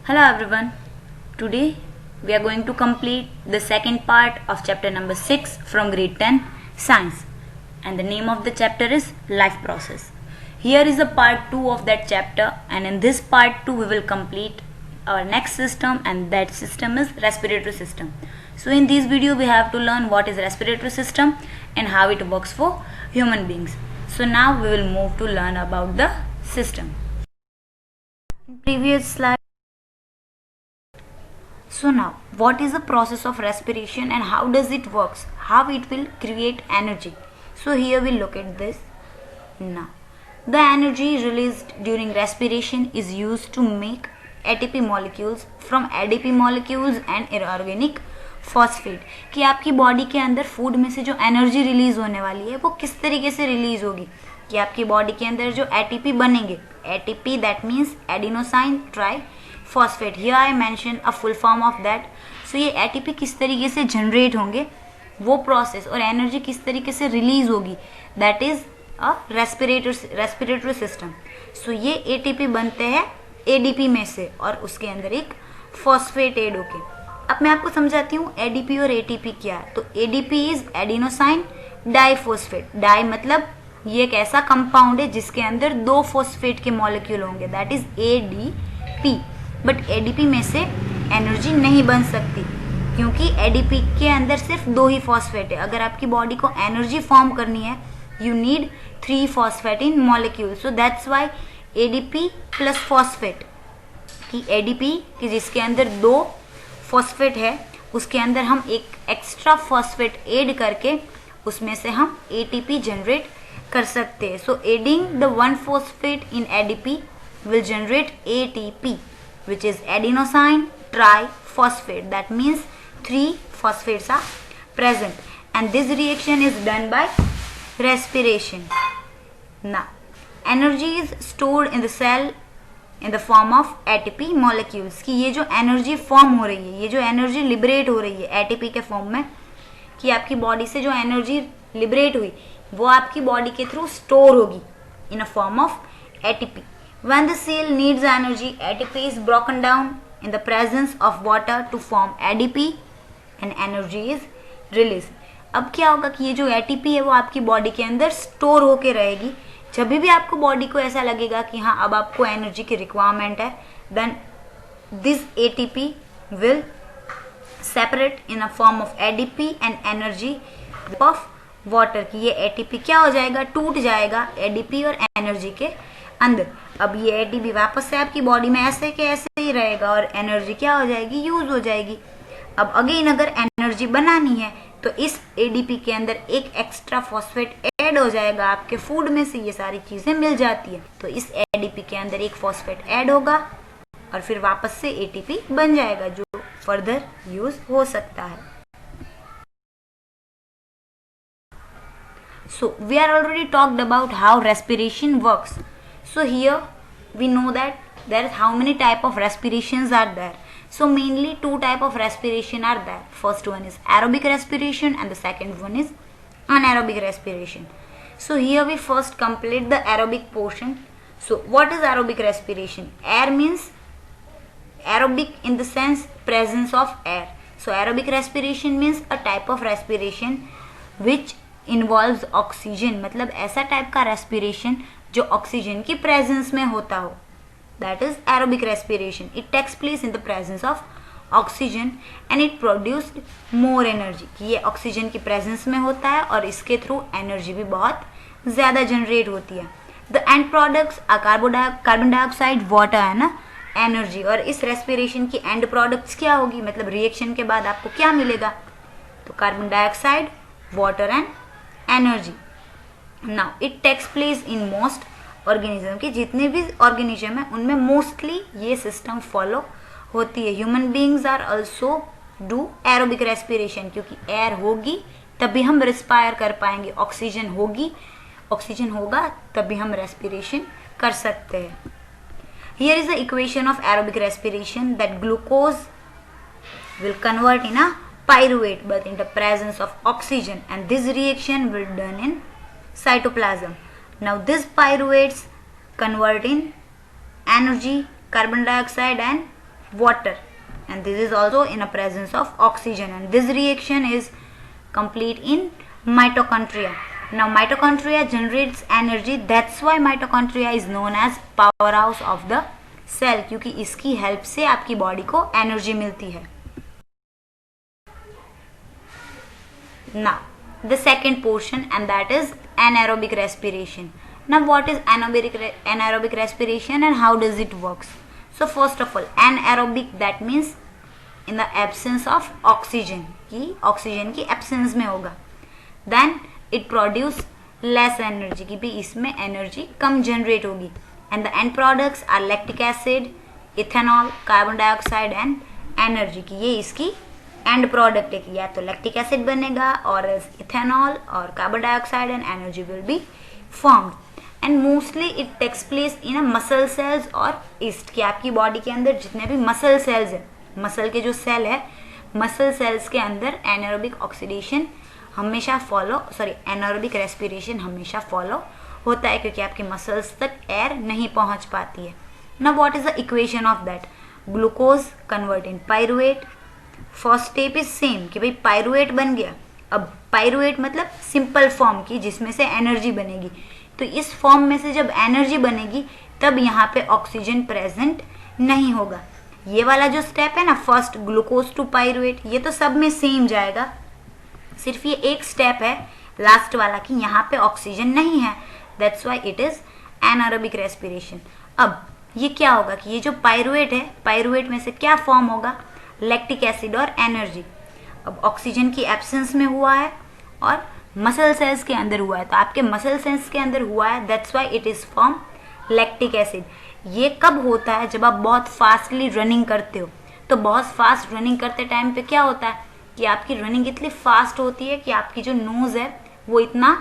Hello everyone. Today we are going to complete the second part of chapter number 6 from grade 10 Science, and the name of the chapter is Life Process. Here is a part 2 of that chapter, and in this part 2 we will complete our next system, and that system is respiratory system. So in this video we have to learn what is respiratory system and how it works for human beings. So now we will move to learn about the system. In previous slide. So now, what is the process of respiration and how does it works? How it will create energy? So here we look at this. Now, the energy released during respiration is used to make ATP molecules from ADP molecules and inorganic phosphate. कि आपकी body के अंदर food में से जो energy release होने वाली है वो किस तरीके से रिलीज होगी, कि आपकी बॉडी के अंदर जो एटीपी बनेंगे, ATP that means adenosine triphosphate. Here I mention a full form of that. So ये एटीपी किस तरीके से जनरेट होंगे, वो प्रोसेस, और एनर्जी किस तरीके से रिलीज होगी, that is a respiratory system. So ये एटीपी बनते हैं एडीपी में से और उसके अंदर एक फॉस्फेट एड होके. अब मैं आपको समझाती हूँ एडीपी और एटीपी क्या है. तो ADP is adenosine diphosphate. Di मतलब ये एक ऐसा कंपाउंड है जिसके अंदर दो फॉस्फेट के मॉलिक्यूल होंगे, that is ADP. But ADP में से एनर्जी नहीं बन सकती क्योंकि एडीपी के अंदर सिर्फ दो ही फॉस्फेट है. अगर आपकी बॉडी को एनर्जी फॉर्म करनी है you need 3 phosphate in molecule. So that's why ADP plus phosphate, कि एडीपी कि जिसके अंदर 2 फॉस्फेट है उसके अंदर हम एक एक्स्ट्रा फॉस्फेट ऐड करके उसमें से हम एटीपी जनरेट कर सकते हैं. So adding the 1 phosphate in ADP will generate ATP, which is adenosine triphosphate. That means 3 phosphates are present, and this reaction is done by respiration. Now, energy is stored in the cell in the form of ATP molecules. कि ये जो energy form हो रही है, ये जो energy liberate हो रही है एटीपी के फॉर्म में, कि आपकी बॉडी से जो एनर्जी लिबरेट हुई वो आपकी बॉडी के थ्रू स्टोर होगी in a form of ATP. When the cell needs energy, ATP is broken down in the presence of water to form ADP and energy is released. अब क्या होगा कि ये जो ATP है वो आपकी बॉडी के अंदर स्टोर होके रहेगी. जब भी आपको बॉडी को ऐसा लगेगा कि हाँ अब आपको एनर्जी की रिक्वायरमेंट है, then this ATP will separate in a form of ADP and energy of water. कि ये ATP क्या हो जाएगा, टूट जाएगा ADP और एनर्जी के अंदर. अब ये एटीपी वापस से आपकी बॉडी में ऐसे के ऐसे ही रहेगा और एनर्जी क्या हो जाएगी, यूज हो जाएगी. अब अगेन अगर एनर्जी बनानी है तो इस एडीपी के अंदर एक एक्स्ट्रा फॉस्फेट ऐड हो जाएगा. आपके फूड में से ये सारी चीजें मिल जाती है, तो इस एडीपी के अंदर एक फॉस्फेट ऐड होगा और फिर वापस से एटीपी बन जाएगा जो फर्दर यूज हो सकता है. So we are already talked about how respiration works. So here we know that there is how many type of respirations are there. So mainly 2 type of respiration are there. First one is aerobic respiration and the second one is anaerobic respiration. So here we first complete the aerobic portion. So what is aerobic respiration? Air means aerobic in the sense presence of air. So aerobic respiration means a type of respiration which involves oxygen. मतलब ऐसा type का respiration जो oxygen की presence में होता हो, that is aerobic respiration. It takes place in the presence of oxygen and it produced more energy. कि ये ऑक्सीजन की प्रेजेंस में होता है और इसके थ्रू एनर्जी भी बहुत ज़्यादा जनरेट होती है. The end products are carbon dioxide water है ना, एनर्जी. और इस रेस्पिरेशन की एंड प्रोडक्ट्स क्या होगी, मतलब रिएक्शन के बाद आपको क्या मिलेगा, तो carbon dioxide, water and energy. Now it takes place in most organism. कि जितने भी ऑर्गेनिज्म है उनमें मोस्टली ये सिस्टम फॉलो होती है. Human beings are also do aerobic respiration, क्योंकि एयर होगी तभी हम रिस्पायर कर पाएंगे, ऑक्सीजन होगी, ऑक्सीजन होगा तभी हम रेस्पिरेशन कर सकते हैं. Here is the equation of aerobic respiration that glucose will convert in a pyruvate but in the presence of oxygen, and this reaction will done in cytoplasm. Now these pyruvates convert in energy, carbon dioxide and water, and this is also in a presence of oxygen, and this reaction is complete in mitochondria. Now mitochondria generates energy, that's why mitochondria is known as powerhouse of the cell, क्योंकि इसकी help से आपकी body को energy मिलती है. Now the second portion, and that is anaerobic respiration. Now what is anaerobic respiration and how does it works? So first of all, anaerobic, that means in the absence of oxygen, कि oxygen की absence में होगा. Then it produce less energy, कि भी इसमें energy कम generate होगी. And the end products are lactic acid, ethanol, carbon dioxide and energy, कि ये इसकी एंड प्रोडक्ट है कि या तो लैक्टिक एसिड बनेगा और इथेनॉल और carbon dioxide and energy will be formed. And mostly it takes place in a muscle cells और ईस्ट, कि आपकी बॉडी के अंदर जितने भी मसल सेल्स है, मसल के जो सेल है, मसल सेल्स के अंदर एनारोबिक ऑक्सीडेशन हमेशा एनारोबिक रेस्पिरेशन हमेशा फॉलो होता है, क्योंकि आपके मसल्स तक एयर नहीं पहुंच पाती है. Now what is the equation of that? Glucose convert in pyruvate. First step is same, कि भाई पायरुवेट बन गया. अब पायरुवेट मतलब सिंपल फॉर्म की जिसमें से एनर्जी बनेगी. तो इस फॉर्म में से जब एनर्जी बनेगी तब यहाँ पे ऑक्सीजन प्रेजेंट नहीं होगा. ये वाला जो स्टेप है ना, फर्स्ट ग्लूकोज टू पायरुवेट, ये तो सब में सेम जाएगा. सिर्फ ये एक स्टेप है लास्ट वाला कि यहाँ पे ऑक्सीजन नहीं है, that's why it is anaerobic respiration. अब ये क्या होगा कि ये जो पायरुवेट है, पायरुवेट में से क्या फॉर्म होगा? लैक्टिक एसिड और एनर्जी. अब ऑक्सीजन की एब्सेंस में हुआ है और मसल सेल्स के अंदर हुआ है, तो आपके मसल सेल्स के अंदर हुआ है, that's why it is form lactic acid. ये कब होता है? जब आप बहुत फास्टली रनिंग करते हो. तो बहुत फास्ट रनिंग करते टाइम पे क्या होता है कि आपकी रनिंग इतनी फास्ट होती है कि आपकी जो नोज है वो इतना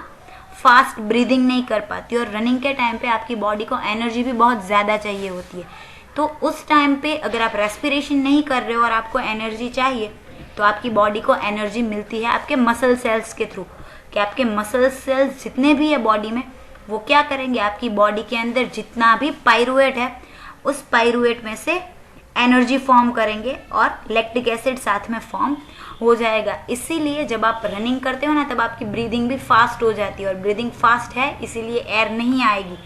फास्ट ब्रीदिंग नहीं कर पाती, और रनिंग के टाइम पे आपकी बॉडी को एनर्जी भी बहुत ज़्यादा चाहिए होती है. तो उस टाइम पे अगर आप रेस्पिरेशन नहीं कर रहे हो और आपको एनर्जी चाहिए, तो आपकी बॉडी को एनर्जी मिलती है आपके मसल सेल्स के थ्रू. कि आपके मसल सेल्स जितने भी है बॉडी में, वो क्या करेंगे? आपकी बॉडी के अंदर जितना भी पायरुवेट है, उस पायरुवेट में से एनर्जी फॉर्म करेंगे और लैक्टिक एसिड साथ में फॉर्म हो जाएगा. इसीलिए जब आप रनिंग करते हो ना, तब आपकी ब्रीदिंग भी फास्ट हो जाती है, और ब्रीदिंग फास्ट है इसीलिए एयर नहीं आएगी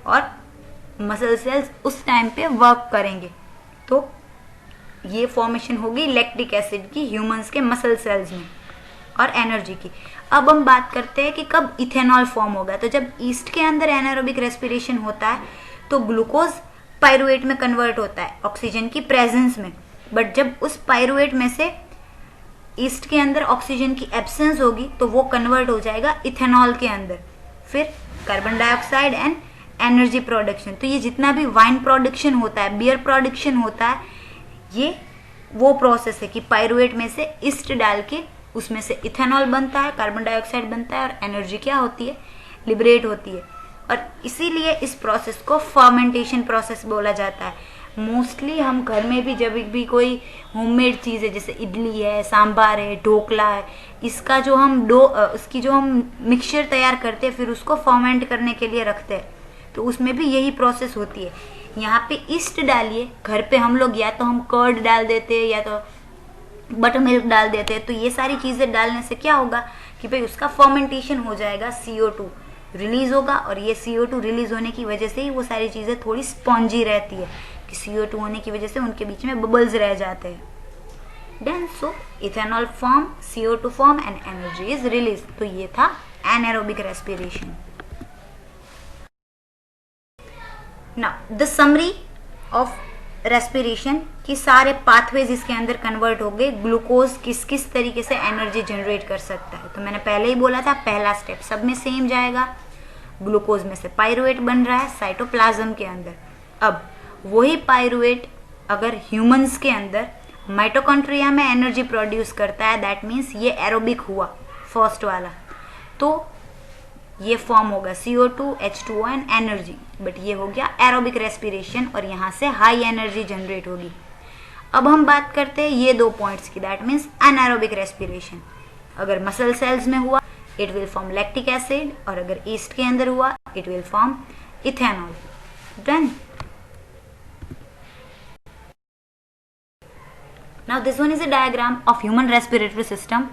और मसल सेल्स उस टाइम पे वर्क करेंगे. तो ये फॉर्मेशन होगी लैक्टिक एसिड की ह्यूमंस के मसल सेल्स में और एनर्जी की. अब हम बात करते हैं कि कब इथेनॉल फॉर्म होगा. तो जब ईस्ट के अंदर एनारोबिक रेस्पिरेशन होता है तो ग्लूकोज पायरुवेट में कन्वर्ट होता है ऑक्सीजन की प्रेजेंस में. बट जब उस पायरुवेट में से ईस्ट के अंदर ऑक्सीजन की एब्सेंस होगी तो वो कन्वर्ट हो जाएगा इथेनॉल के अंदर. फिर carbon dioxide and energy production. तो ये जितना भी वाइन प्रोडक्शन होता है, बियर प्रोडक्शन होता है, ये वो प्रोसेस है कि पायरुवेट में से ईस्ट डाल के उसमें से इथेनॉल बनता है, कार्बन डाइऑक्साइड बनता है, और एनर्जी क्या होती है? लिबरेट होती है. और इसीलिए इस प्रोसेस को फर्मेंटेशन प्रोसेस बोला जाता है. मोस्टली हम घर में भी जब भी कोई होममेड चीज़ है, जैसे इडली है, सांभर है, ढोकला है, इसका जो हम उसकी जो हम मिक्सचर तैयार करते हैं, फिर उसको फर्मेंट करने के लिए रखते हैं, तो उसमें भी यही प्रोसेस होती है. यहाँ पे ईस्ट डालिए, घर पे हम लोग या तो हम कर्ड डाल देते हैं या तो बटर मिल्क डाल देते हैं. तो ये सारी चीज़ें डालने से क्या होगा कि भाई उसका फर्मेंटेशन हो जाएगा, CO2 रिलीज होगा, और ये CO2 रिलीज होने की वजह से ही वो सारी चीज़ें थोड़ी स्पॉन्जी रहती है, कि CO2 होने की वजह से उनके बीच में बबल्स रह जाते हैं. Then so ethanol form, CO2 form and energy is release. तो ये था anaerobic respiration. Now the summary of respiration की सारे पाथवेज इसके अंदर कन्वर्ट हो गए. ग्लूकोज किस किस तरीके से एनर्जी जनरेट कर सकता है, तो मैंने पहले ही बोला था पहला स्टेप सब में सेम जाएगा. ग्लूकोज में से पायरुवेट बन रहा है साइटोप्लाज्म के अंदर. अब वही पायरुवेट अगर ह्यूमंस के अंदर माइटोकॉन्ड्रिया में एनर्जी प्रोड्यूस करता है, दैट मीन्स ये एरोबिक हुआ फर्स्ट वाला, तो ये फॉर्म होगा CO2, H2O and energy. But ये हो गया एरोबिक रेस्पिरेशन और यहाँ से हाई एनर्जी जनरेट होगी. अब हम बात करते हैं ये दो पॉइंट्स की, दैट मीन्स अनएरोबिक रेस्पिरेशन. अगर मसल सेल्स में हुआ it will form lactic acid, और अगर ईस्ट के अंदर हुआ it will form ethanol. Done. Now this one is a diagram of human respiratory system.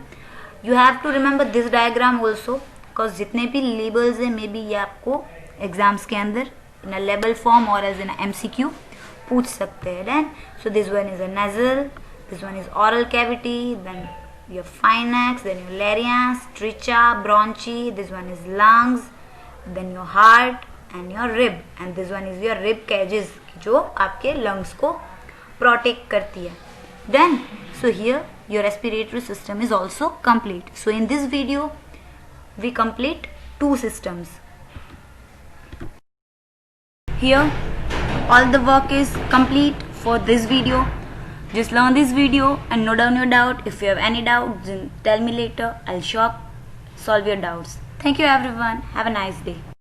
You have to remember this diagram also, because जितने भी labels है मे बी ये आपको एग्जाम्स के अंदर इन अ लेबल फॉर्म और as in MCQ पूछ सकते हैं. Then so this one is a nasal, this one is oral cavity, then your pharynx, then your larynx, trachea, bronchi, this one is lungs, then your heart and your rib, and this one is your rib cages जो आपके lungs को protect करती है. Then so here your respiratory system is also complete. So in this video we complete 2 systems. Here all the work is complete for this video. Just learn this video and note down your doubt. If you have any doubts, then tell me later. I'll solve your doubts. Thank you everyone. Have a nice day.